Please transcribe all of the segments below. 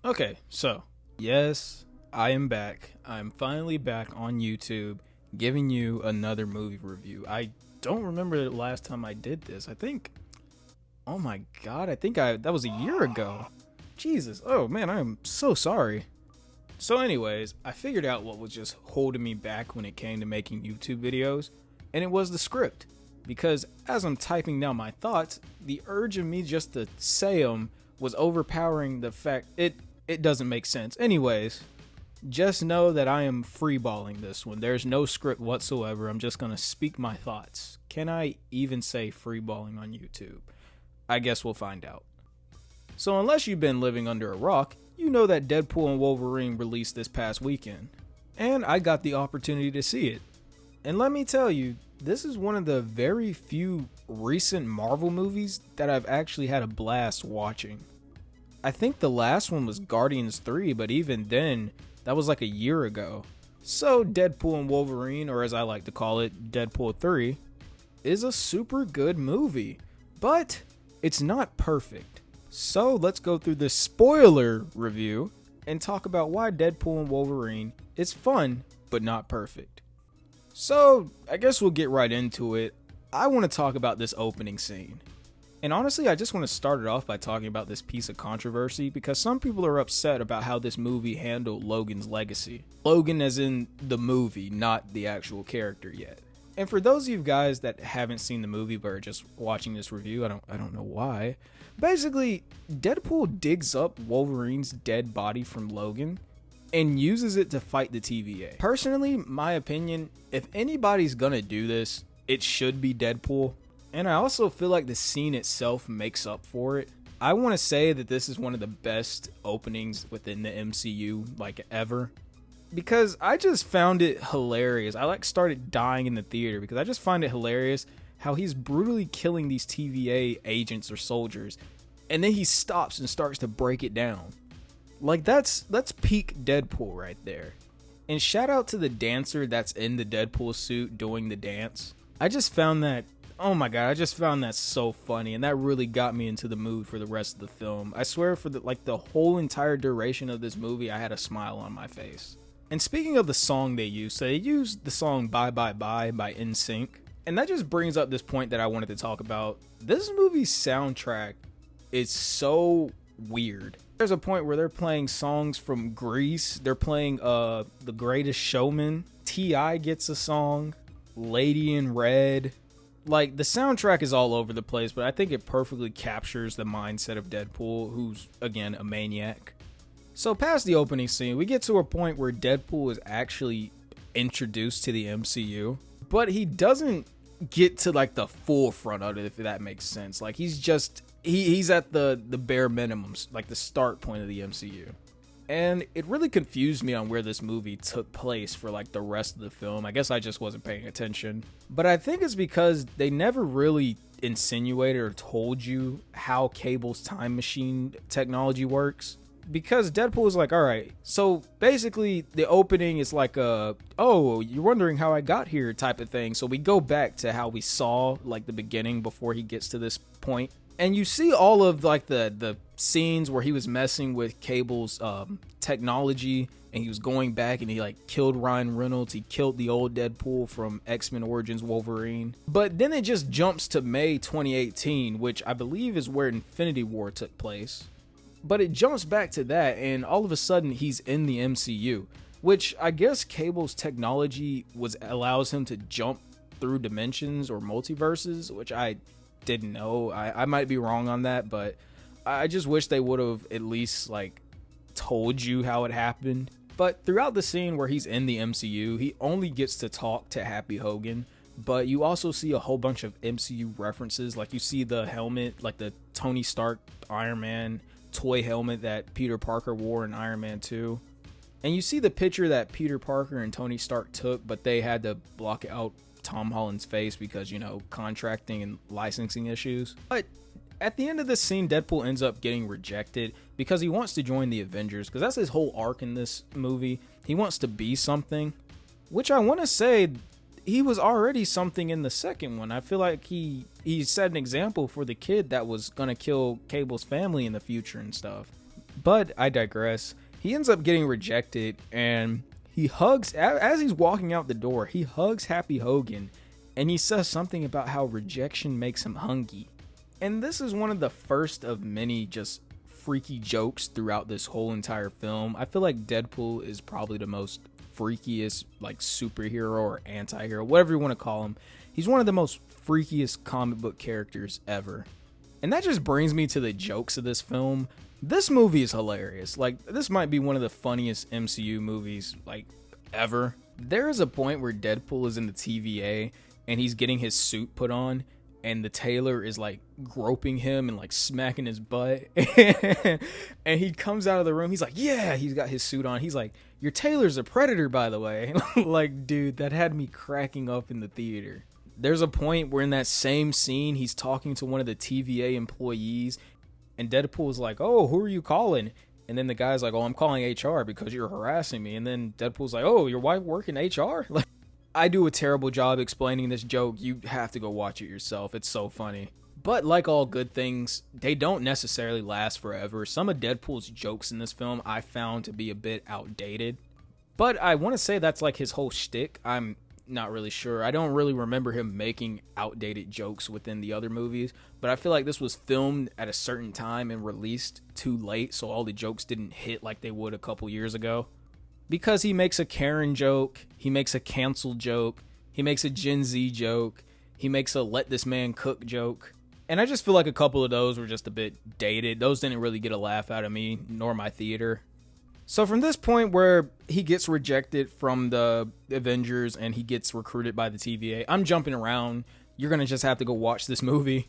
Okay, so, yes, I am back. I'm finally back on YouTube giving you another movie review. I don't remember the last time I did this. Oh my god, that was a year ago. Jesus, oh man, I am so sorry. So anyways, I figured out what was just holding me back when it came to making YouTube videos, and it was the script. Because as I'm typing down my thoughts, the urge of me just to say them was overpowering the fact it doesn't make sense. Anyways, just know that I am freeballing this one. There's no script whatsoever. I'm just going to speak my thoughts. Can I even say freeballing on YouTube? I guess we'll find out. So unless you've been living under a rock, you know that Deadpool and Wolverine released this past weekend. And I got the opportunity to see it. And let me tell you, this is one of the very few recent Marvel movies that I've actually had a blast watching. I think the last one was Guardians 3, but even then, that was like a year ago. So Deadpool and Wolverine, or as I like to call it, Deadpool 3, is a super good movie. But it's not perfect. So let's go through the spoiler review and talk about why Deadpool and Wolverine is fun, but not perfect. So I guess we'll get right into it. I want to talk about this opening scene. And honestly, I just want to start it off by talking about this piece of controversy because some people are upset about how this movie handled Logan's legacy. Logan as in the movie, not the actual character yet. And for those of you guys that haven't seen the movie but are just watching this review, I don't know why. Basically, Deadpool digs up Wolverine's dead body from Logan and uses it to fight the TVA. Personally, my opinion, if anybody's gonna do this, it should be Deadpool. And I also feel like the scene itself makes up for it. I want to say that this is one of the best openings within the MCU, like ever. Because I just found it hilarious. I started dying in the theater because I just find it hilarious how he's brutally killing these TVA agents or soldiers. And then he stops and starts to break it down. Like that's peak Deadpool right there. And shout out to the dancer that's in the Deadpool suit doing the dance. I just found that, oh my god, I just found that so funny, and that really got me into the mood for the rest of the film. I swear for the whole entire duration of this movie, I had a smile on my face. And speaking of the song they used, so they used the song Bye Bye Bye by NSYNC. And that just brings up this point that I wanted to talk about. This movie's soundtrack is so weird. There's a point where they're playing songs from Grease. They're playing The Greatest Showman. T.I. gets a song. Lady in Red. Like, the soundtrack is all over the place, but I think it perfectly captures the mindset of Deadpool, who's, again, a maniac. So past the opening scene, we get to a point where Deadpool is actually introduced to the MCU, but he doesn't get to, like, the full front of it, if that makes sense. Like, he's at the bare minimums, like the start point of the MCU. And it really confused me on where this movie took place for like the rest of the film. I guess I just wasn't paying attention. But I think it's because they never really insinuated or told you how Cable's time machine technology works. Because Deadpool is like, all right, so basically the opening is like oh, you're wondering how I got here type of thing. So we go back to how we saw like the beginning before he gets to this point. And you see all of like the scenes where he was messing with Cable's technology, and he was going back and he like killed Ryan Reynolds. He killed the old Deadpool from X-Men Origins Wolverine. But then it just jumps to May 2018, which I believe is where Infinity War took place. But it jumps back to that, and all of a sudden he's in the MCU, which I guess Cable's technology allows him to jump through dimensions or multiverses, which I didn't know. I might be wrong on that, but I just wish they would have at least like told you how it happened. But throughout the scene where he's in the MCU, he only gets to talk to Happy Hogan, but you also see a whole bunch of MCU references. Like you see the helmet, like the Tony Stark Iron Man toy helmet that Peter Parker wore in Iron Man 2. And you see the picture that Peter Parker and Tony Stark took, but they had to block out Tom Holland's face because, you know, contracting and licensing issues. But at the end of this scene, Deadpool ends up getting rejected because he wants to join the Avengers, because that's his whole arc in this movie. He wants to be something, which I want to say he was already something in the second one. I feel like he set an example for the kid that was going to kill Cable's family in the future and stuff. But I digress. He ends up getting rejected, and he hugs, as he's walking out the door, he hugs Happy Hogan, and he says something about how rejection makes him hungry. And this is one of the first of many just freaky jokes throughout this whole entire film. I feel like Deadpool is probably the most freakiest, like, superhero or anti-hero, whatever you want to call him. He's one of the most freakiest comic book characters ever. And that just brings me to the jokes of this film. This movie is hilarious. Like, this might be one of the funniest MCU movies, like, ever. There is a point where Deadpool is in the TVA and he's getting his suit put on, and the tailor is like groping him and like smacking his butt. And he comes out of the room. He's like, yeah, he's got his suit on. He's like, your tailor's a predator, by the way. Like, dude, that had me cracking up in the theater. There's a point where in that same scene, he's talking to one of the TVA employees, and Deadpool's like, oh, who are you calling? And then the guy's like, oh, I'm calling HR because you're harassing me. And then Deadpool's like, oh, your wife work in HR? Like, I do a terrible job explaining this joke. You have to go watch it yourself. It's so funny. But like all good things, they don't necessarily last forever. Some of Deadpool's jokes in this film I found to be a bit outdated. But I want to say that's like his whole shtick. I'm not really sure. I don't really remember him making outdated jokes within the other movies. But I feel like this was filmed at a certain time and released too late, so all the jokes didn't hit like they would a couple years ago. Because he makes a Karen joke, he makes a cancel joke, he makes a Gen Z joke, he makes a let this man cook joke. And I just feel like a couple of those were just a bit dated. Those didn't really get a laugh out of me, nor my theater. So from this point where he gets rejected from the Avengers and he gets recruited by the TVA, I'm jumping around. You're going to just have to go watch this movie.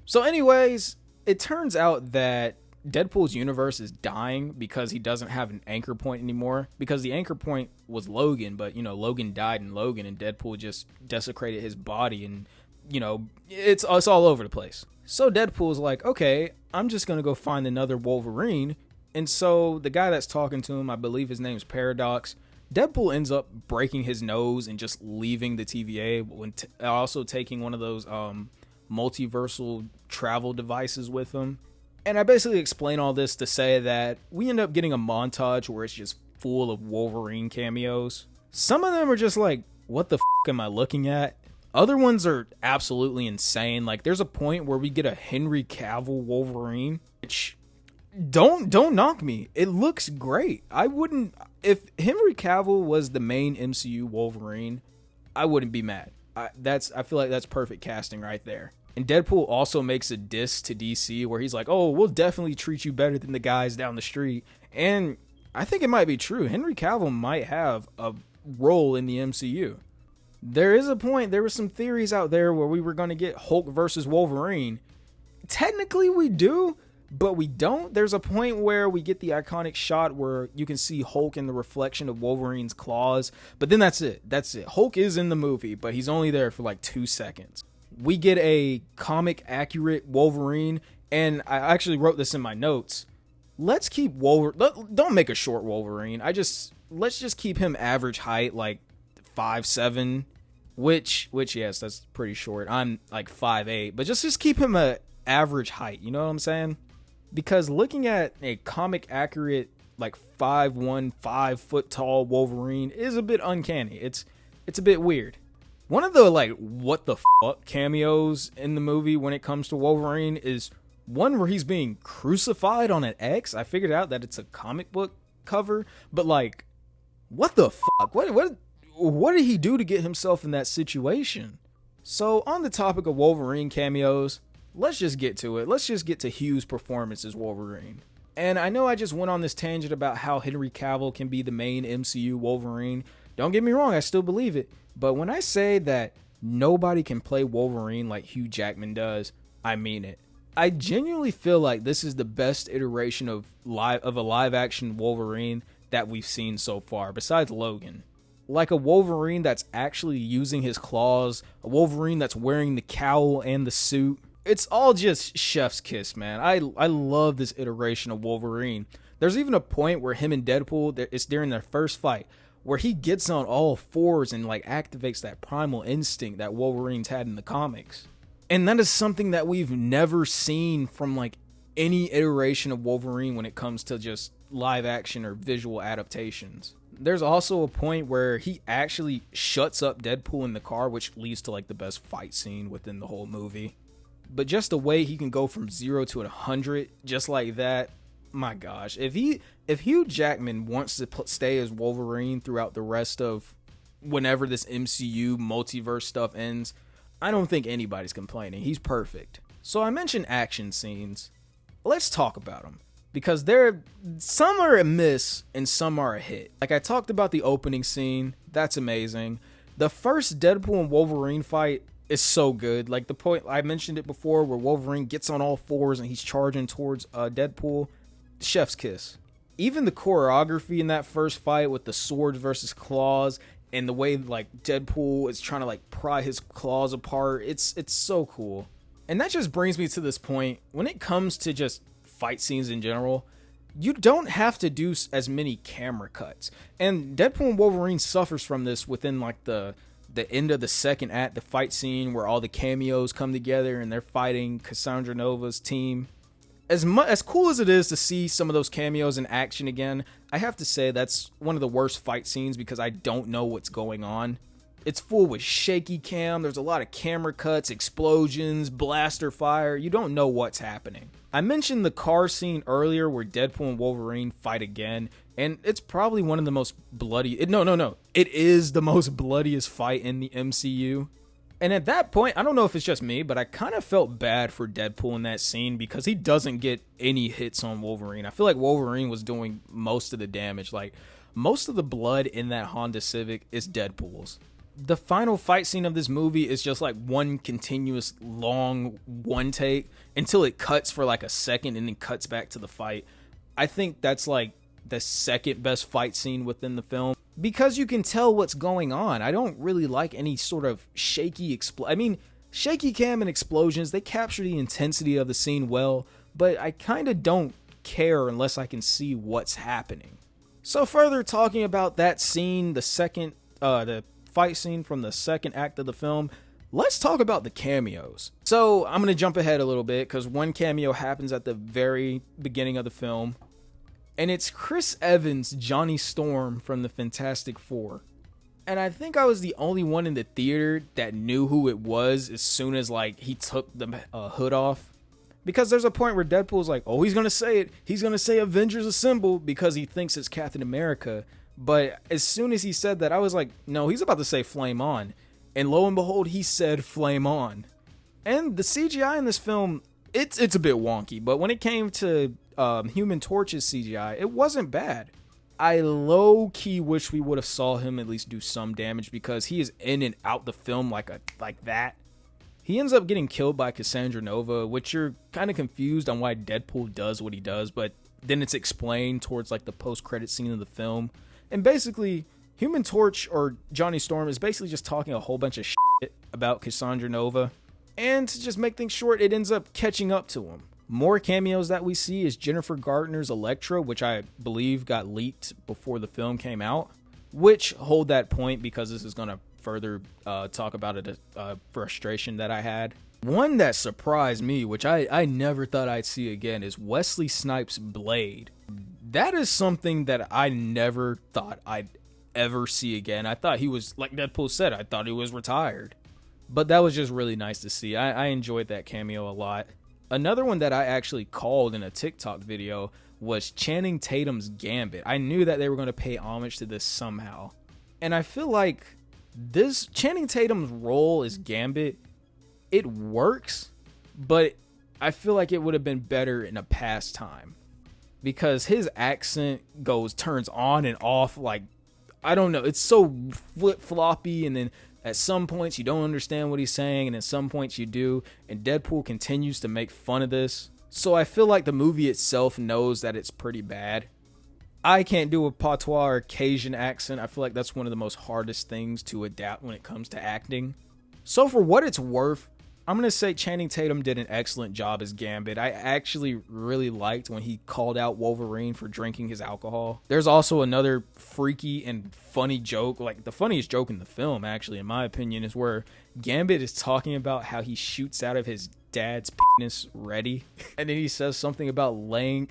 So anyways, it turns out that Deadpool's universe is dying because he doesn't have an anchor point anymore, because the anchor point was Logan, but, you know, Logan died in Logan and Deadpool just desecrated his body, and, you know, it's all over the place. So Deadpool's like, okay, I'm just going to go find another Wolverine. And so the guy that's talking to him, I believe his name's Paradox, Deadpool ends up breaking his nose and just leaving the TVA, when also taking one of those multiversal travel devices with him. And I basically explain all this to say that we end up getting a montage where it's just full of Wolverine cameos. Some of them are just like, what the f*** am I looking at? Other ones are absolutely insane. Like, there's a point where we get a Henry Cavill Wolverine, which, don't knock me. It looks great. I wouldn't, if Henry Cavill was the main MCU Wolverine, I wouldn't be mad. I feel like that's perfect casting right there. And Deadpool also makes a diss to DC where he's like, oh, we'll definitely treat you better than the guys down the street. And I think it might be true. Henry Cavill might have a role in the MCU. There is a point, there were some theories out there where we were going to get Hulk versus Wolverine. Technically we do, but we don't. There's a point where we get the iconic shot where you can see Hulk in the reflection of Wolverine's claws. But then that's it. Hulk is in the movie, but he's only there for like 2 seconds. We get a comic accurate Wolverine, and I actually wrote this in my notes. Let's keep Wolverine. Don't make a short Wolverine. Let's just keep him average height, like 5'7", which yes, that's pretty short. I'm like 5'8", but just keep him a average height. You know what I'm saying? Because looking at a comic accurate, like 5'1", 5 foot tall Wolverine is a bit uncanny. It's a bit weird. One of the, like, what the fuck cameos in the movie when it comes to Wolverine is one where he's being crucified on an X. I figured out that it's a comic book cover, but, like, what the fuck? What did he do to get himself in that situation? So, on the topic of Wolverine cameos, let's just get to it. Let's just get to Hugh's performance as Wolverine. And I know I just went on this tangent about how Henry Cavill can be the main MCU Wolverine. Don't get me wrong, I still believe it. But when I say that nobody can play Wolverine like Hugh Jackman does, I mean it. I genuinely feel like this is the best iteration of a live action Wolverine that we've seen so far, besides Logan. Like a Wolverine that's actually using his claws, a Wolverine that's wearing the cowl and the suit. It's all just chef's kiss, man. I love this iteration of Wolverine. There's even a point where him and Deadpool, it's during their first fight, where he gets on all fours and like activates that primal instinct that Wolverine's had in the comics. And that is something that we've never seen from like any iteration of Wolverine when it comes to just live action or visual adaptations. There's also a point where he actually shuts up Deadpool in the car, which leads to like the best fight scene within the whole movie. But just the way he can go from 0 to 100 just like that, my gosh. If Hugh Jackman wants to stay as Wolverine throughout the rest of whenever this MCU multiverse stuff ends, I don't think anybody's complaining. He's perfect. So I mentioned action scenes. Let's talk about them, because some are a miss and some are a hit. Like I talked about the opening scene, that's amazing. The first Deadpool and Wolverine fight is so good. Like the point I mentioned it before, where Wolverine gets on all fours and he's charging towards Deadpool, chef's kiss. Even the choreography in that first fight with the swords versus claws, and the way like Deadpool is trying to like pry his claws apart, it's so cool. And that just brings me to this point. When it comes to just fight scenes in general, you don't have to do as many camera cuts. And Deadpool and Wolverine suffers from this within like the end of the second act, the fight scene where all the cameos come together and they're fighting Cassandra Nova's team. As cool as it is to see some of those cameos in action again, I have to say that's one of the worst fight scenes because I don't know what's going on. It's full with shaky cam, there's a lot of camera cuts, explosions, blaster fire, you don't know what's happening. I mentioned the car scene earlier where Deadpool and Wolverine fight again, and it's probably one of the most bloody, it is the most bloodiest fight in the MCU. And at that point, I don't know if it's just me, but I kind of felt bad for Deadpool in that scene because he doesn't get any hits on Wolverine. I feel like Wolverine was doing most of the damage. Like, most of the blood in that Honda Civic is Deadpool's. The final fight scene of this movie is just like one continuous long one take until it cuts for like a second and then cuts back to the fight. I think that's like the second best fight scene within the film, because you can tell what's going on. I don't really like any sort of shaky shaky cam and explosions, they capture the intensity of the scene well, but I kind of don't care unless I can see what's happening. So further talking about that scene, the fight scene from the second act of the film, let's talk about the cameos. So I'm going to jump ahead a little bit because one cameo happens at the very beginning of the film, and it's Chris Evans' Johnny Storm from the Fantastic Four. And I think I was the only one in the theater that knew who it was as soon as like he took the hood off. Because there's a point where Deadpool's like, oh, he's going to say it. He's going to say Avengers Assemble because he thinks it's Captain America. But as soon as he said that, I was like, no, he's about to say Flame On. And lo and behold, he said Flame On. And the CGI in this film, it's a bit wonky. But when it came to Human Torch's CGI, it wasn't bad. I low-key wish we would have saw him at least do some damage because he is in and out the film like that. He ends up getting killed by Cassandra Nova, which you're kind of confused on why Deadpool does what he does, but then it's explained towards like the post-credit scene of the film. And basically, Human Torch or Johnny Storm is basically just talking a whole bunch of shit about Cassandra Nova. And to just make things short, it ends up catching up to him. More cameos that we see is Jennifer Gardner's Elektra, which I believe got leaked before the film came out. Which, hold that point because this is going to further talk about a frustration that I had. One that surprised me, which I never thought I'd see again, is Wesley Snipes' Blade. That is something that I never thought I'd ever see again. I thought he was, like Deadpool said, I thought he was retired. But that was just really nice to see. I enjoyed that cameo a lot. Another one that I actually called in a TikTok video was Channing Tatum's Gambit. I knew that they were going to pay homage to this somehow. And I feel like this Channing Tatum's role as Gambit, it works, but I feel like it would have been better in a past time. Because his accent turns on and off like, I don't know, it's so flip-floppy, and then at some points you don't understand what he's saying, and at some points you do, and Deadpool continues to make fun of this. So I feel like the movie itself knows that it's pretty bad. I can't do a patois or Cajun accent. I feel like that's one of the most hardest things to adapt when it comes to acting. So for what it's worth, I'm going to say Channing Tatum did an excellent job as Gambit. I actually really liked when he called out Wolverine for drinking his alcohol. There's also another freaky and funny joke, like the funniest joke in the film, actually, in my opinion, is where Gambit is talking about how he shoots out of his dad's penis ready. And then he says something about laying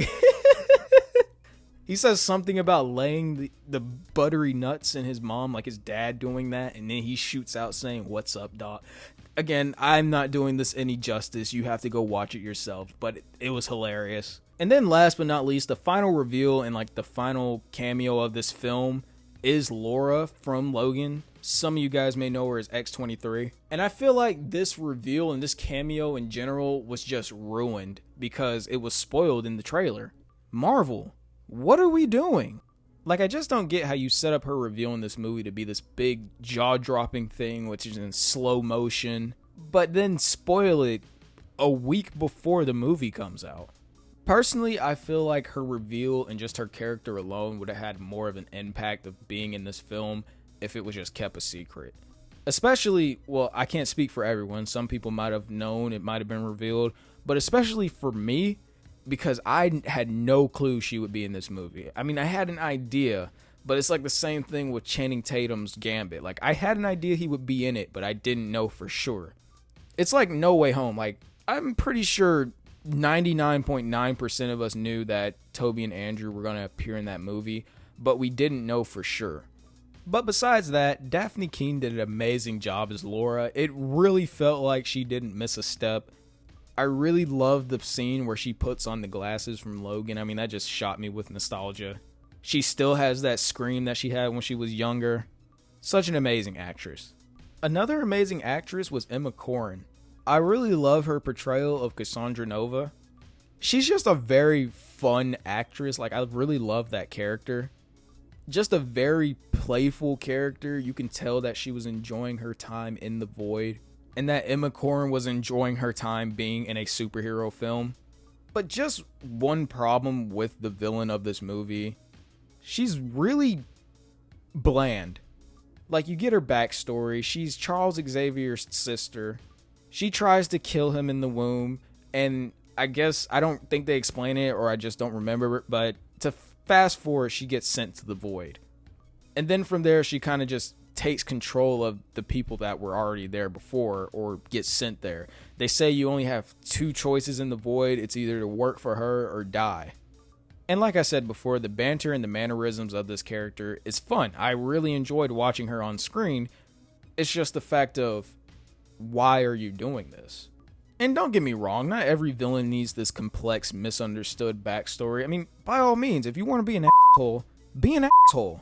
he says something about laying the buttery nuts in his mom, like his dad doing that, and then he shoots out saying, "What's up, doc?" Again, I'm not doing this any justice. You have to go watch it yourself, but it was hilarious. And then last but not least, the final reveal and like the final cameo of this film is Laura from Logan. Some of you guys may know her as X-23. And I feel like this reveal and this cameo in general was just ruined because it was spoiled in the trailer. Marvel, what are we doing? Like, I just don't get how you set up her reveal in this movie to be this big jaw-dropping thing, which is in slow motion, but then spoil it a week before the movie comes out. Personally, I feel like her reveal and just her character alone would have had more of an impact of being in this film if it was just kept a secret. Especially, well, I can't speak for everyone. Some people might have known, it might have been revealed, but especially for me, because I had no clue she would be in this movie. I mean, I had an idea, but it's like the same thing with Channing Tatum's Gambit. Like, I had an idea he would be in it, but I didn't know for sure. It's like No Way Home. Like, I'm pretty sure 99.9% of us knew that Toby and Andrew were going to appear in that movie, but we didn't know for sure. But besides that, Daphne Keane did an amazing job as Laura. It really felt like she didn't miss a step. I really loved the scene where she puts on the glasses from Logan. I mean, that just shot me with nostalgia. She still has that scream that she had when she was younger. Such an amazing actress. Another amazing actress was Emma Corrin. I really love her portrayal of Cassandra Nova. She's just a very fun actress. Like, I really love that character. Just a very playful character. You can tell that she was enjoying her time in the void, and that Emma Corrin was enjoying her time being in a superhero film. But just one problem with the villain of this movie, she's really bland. Like, you get her backstory. She's Charles Xavier's sister. She tries to kill him in the womb, and I guess I don't think they explain it, or I just don't remember it, but to fast forward, she gets sent to the void. And then from there, she kind of just takes control of the people that were already there before, or get sent there. They say you only have two choices in the void. It's either to work for her or die. And like I said before, the banter and the mannerisms of this character is fun. I really enjoyed watching her on screen. It's just the fact of, why are you doing this? And don't get me wrong, not every villain needs this complex, misunderstood backstory. I mean, by all means, if you want to be an asshole, be an asshole.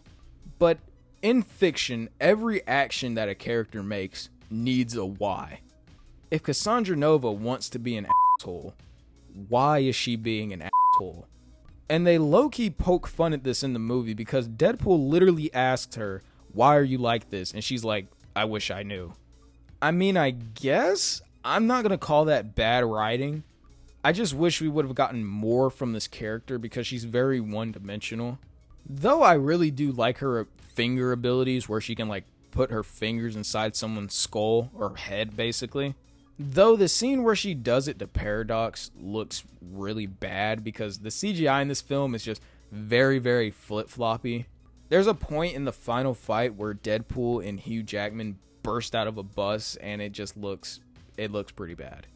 But in fiction, every action that a character makes needs a why. If Cassandra Nova wants to be an asshole, why is she being an asshole? And they low-key poke fun at this in the movie because Deadpool literally asked her, "Why are you like this?" And she's like, "I wish I knew." I mean, I guess I'm not going to call that bad writing. I just wish we would have gotten more from this character because she's very one-dimensional. Though I really do like her finger abilities where she can like put her fingers inside someone's skull or head basically. Though the scene where she does it to Paradox looks really bad because the CGI in this film is just very, very flip-floppy. There's a point in the final fight where Deadpool and Hugh Jackman burst out of a bus and it looks pretty bad.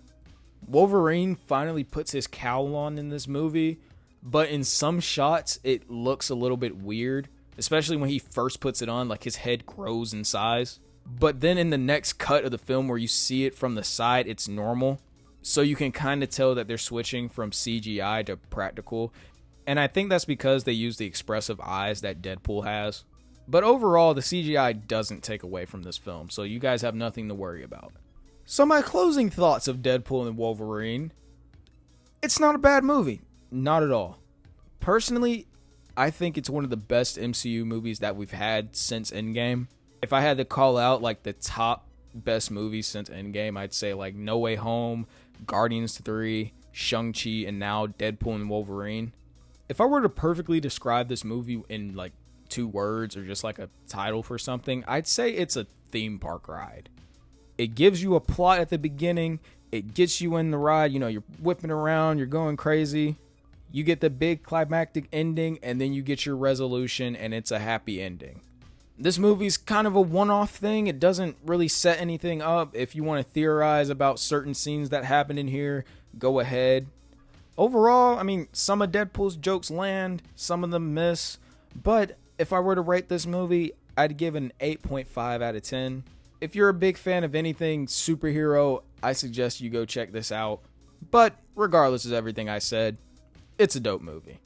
Wolverine finally puts his cowl on in this movie, but in some shots it looks a little bit weird, especially when he first puts it on, like his head grows in size. But then in the next cut of the film where you see it from the side, it's normal. So you can kind of tell that they're switching from CGI to practical. And I think that's because they use the expressive eyes that Deadpool has. But overall, the CGI doesn't take away from this film, so you guys have nothing to worry about. So my closing thoughts of Deadpool and Wolverine. It's not a bad movie. Not at all. Personally, I think it's one of the best MCU movies that we've had since Endgame. If I had to call out like the top best movies since Endgame, I'd say like No Way Home, Guardians 3, Shang-Chi, and now Deadpool and Wolverine. If I were to perfectly describe this movie in like 2 words or just like a title for something, I'd say it's a theme park ride. It gives you a plot at the beginning. It gets you in the ride. You know, you're whipping around, you're going crazy. You get the big climactic ending, and then you get your resolution, and it's a happy ending. This movie's kind of a one-off thing. It doesn't really set anything up. If you want to theorize about certain scenes that happen in here, go ahead. Overall, I mean, some of Deadpool's jokes land, some of them miss. But if I were to rate this movie, I'd give an 8.5 out of 10. If you're a big fan of anything superhero, I suggest you go check this out. But regardless of everything I said, it's a dope movie.